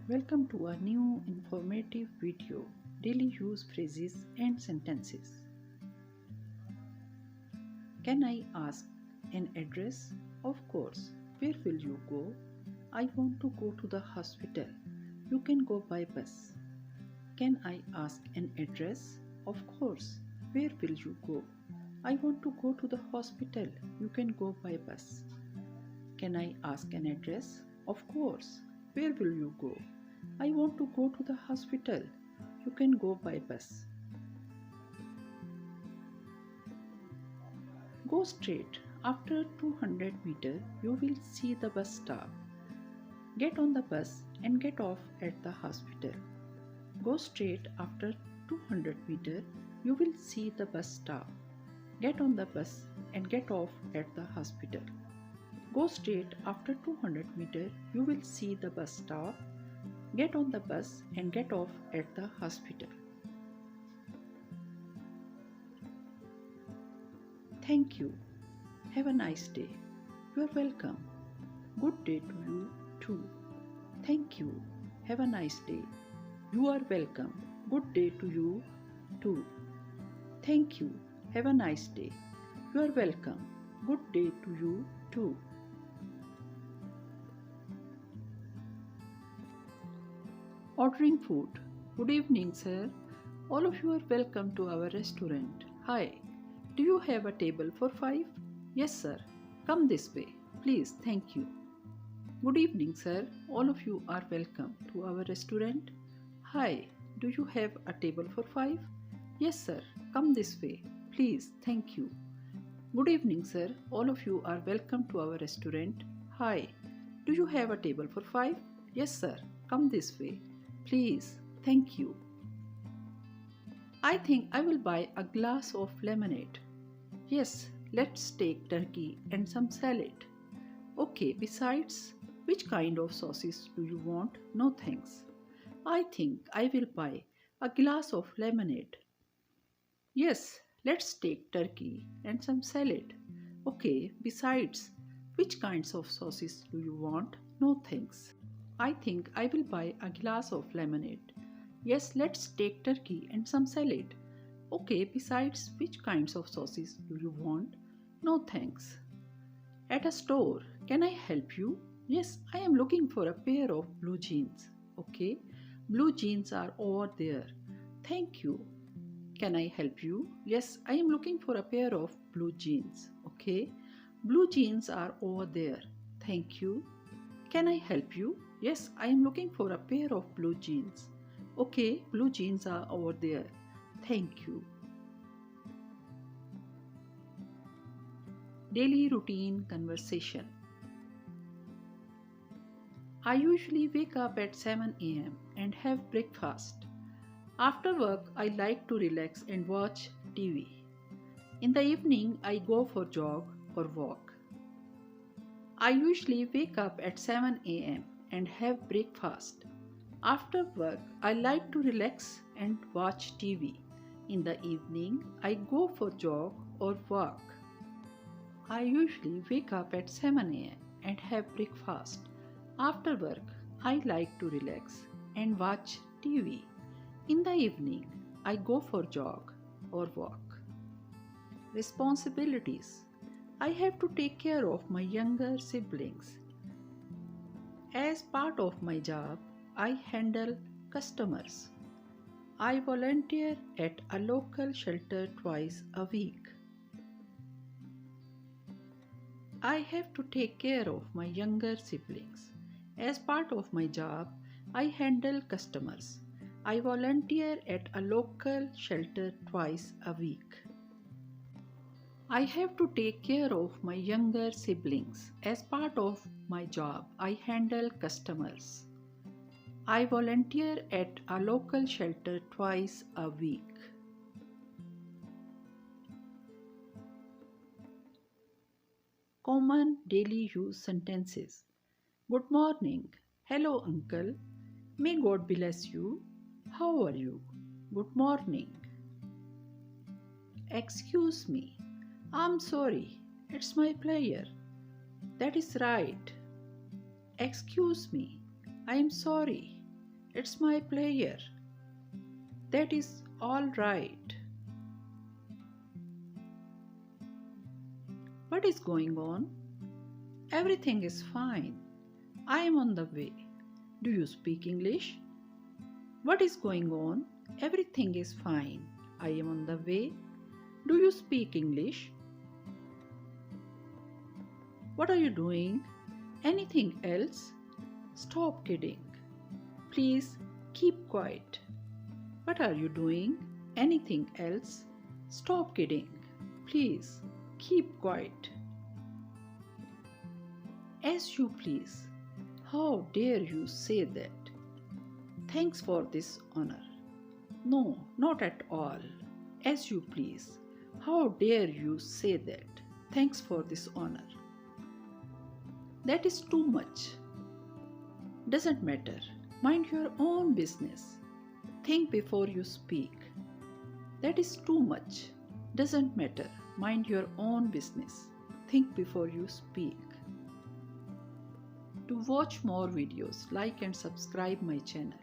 Welcome to a new informative video, daily use phrases and sentences. Can I ask an address? Of course. Where will you go? I want to go to the hospital. You can go by bus. Can I ask an address? Of course. Where will you go? I want to go to the hospital. You can go by bus. Can I ask an address? Of course. Where will you go? I want to go to the hospital. You can go by bus. Go straight. After 200 meters, you will see the bus stop. Get on the bus and get off at the hospital. Go straight. After 200 meters, you will see the bus stop. Get on the bus and get off at the hospital. Go straight. After 200 meters, you will see the bus stop. Get on the bus and get off at the hospital. Thank you. Have a nice day. You are welcome. Good day to you too. Thank you. Have a nice day. You are welcome. Good day to you too. Thank you. Have a nice day. You are welcome. Good day to you too. Ordering food. Good evening, sir. All of you are welcome to our restaurant. Hi. Do you have a table for 5? Yes, sir. Come this way. Please, thank you. Good evening, sir. All of you are welcome to our restaurant. Hi. Do you have a table for 5? Yes, sir. Come this way. Please, thank you. Good evening, sir. All of you are welcome to our restaurant. Hi. Do you have a table for 5? Yes, sir. Come this way. Please, thank you. I think I will buy a glass of lemonade. Yes, let's take turkey and some salad. Okay, besides, which kind of sauces do you want? No thanks. I think I will buy a glass of lemonade. Yes, let's take turkey and some salad. Okay, besides, which kinds of sauces do you want? No thanks. I think I will buy a glass of lemonade. Yes, let's take turkey and some salad. Okay, besides, which kinds of sauces do you want? No thanks. At a store, can I help you? Yes, I am looking for a pair of blue jeans. Okay, blue jeans are over there. Thank you. Can I help you? Yes, I am looking for a pair of blue jeans. Okay, blue jeans are over there. Thank you. Can I help you? Yes, I am looking for a pair of blue jeans. Okay, blue jeans are over there. Thank you. Daily routine conversation. I usually wake up at 7 a.m. and have breakfast. After work, I like to relax and watch TV. In the evening, I go for jog or walk. I usually wake up at 7 a.m. and have breakfast. After work, I like to relax and watch TV. In the evening, I go for jog or walk. I usually wake up at 7 a.m. and have breakfast. After work, I like to relax and watch TV. In the evening, I go for jog or walk. Responsibilities. I have to take care of my younger siblings. As part of my job, I handle customers. I volunteer at a local shelter twice a week. I have to take care of my younger siblings. As part of my job, I handle customers. I volunteer at a local shelter twice a week. I have to take care of my younger siblings. As part of my job, I handle customers. I volunteer at a local shelter twice a week. Common daily use sentences. Good morning. Hello, uncle. May God bless you. How are you? Good morning. Excuse me. I'm sorry. It's my pleasure. That is right. Excuse me. I am sorry. It's my player. That is all right. What is going on? Everything is fine. I am on the way. Do you speak English? What is going on? Everything is fine. I am on the way. Do you speak English? What are you doing? Anything else? Stop kidding. Please keep quiet. What are you doing? Anything else? Stop kidding. Please keep quiet. As you please. How dare you say that? Thanks for this honor. No, not at all. As you please. How dare you say that? Thanks for this honor. That is too much. Doesn't matter. Mind your own business. Think before you speak. That is too much. Doesn't matter. Mind your own business. Think before you speak. To watch more videos, like and subscribe my channel.